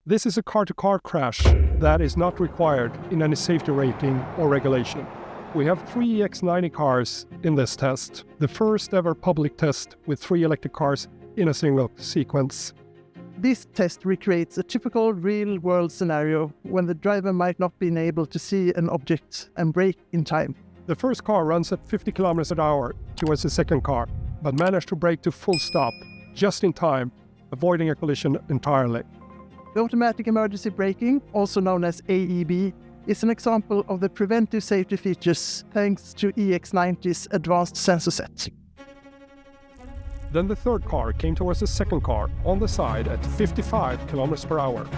This is a car-to-car crash that is not required in any safety rating or regulation. We have 3 EX90 cars in this test, the first ever public test with 3 electric cars in a single sequence. This test recreates a typical real-world scenario when the driver might not be able to see an object and brake in time. The first car runs at 50 kilometers an hour towards the second car, but managed to brake to full stop just in time, avoiding a collision entirely. The automatic emergency braking, also known as AEB, is an example of the preventive safety features thanks to EX90's advanced sensor set. Then the third car came towards the second car on the side at 55 kilometers per hour.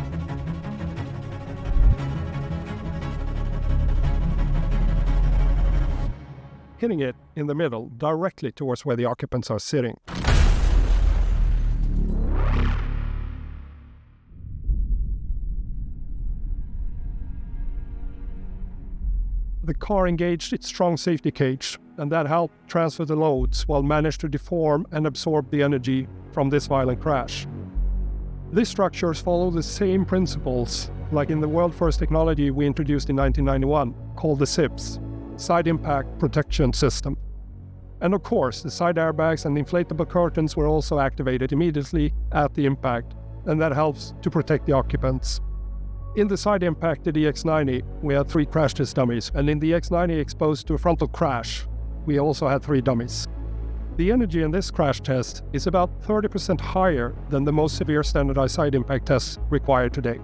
Hitting it in the middle, directly towards where the occupants are sitting. The car engaged its strong safety cage, and that helped transfer the loads while managed to deform and absorb the energy from this violent crash. These structures follow the same principles like in the world-first technology we introduced in 1991, called the SIPS, Side Impact Protection System. And of course, the side airbags and inflatable curtains were also activated immediately at the impact, and that helps to protect the occupants. In the side-impacted EX90, we had 3 crash test dummies, and in the EX90 exposed to a frontal crash, we also had 3 dummies. The energy in this crash test is about 30% higher than the most severe standardized side impact tests required today.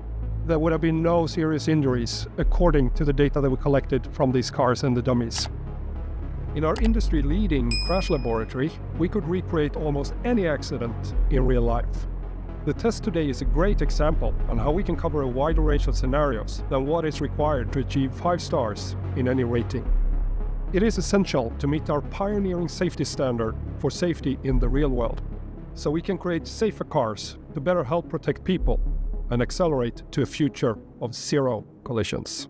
There would have been no serious injuries, according to the data that we collected from these cars and the dummies. In our industry-leading crash laboratory, we could recreate almost any accident in real life. The test today is a great example on how we can cover a wider range of scenarios than what is required to achieve 5 stars in any rating. It is essential to meet our pioneering safety standard for safety in the real world, so we can create safer cars to better help protect people and accelerate to a future of 0 collisions.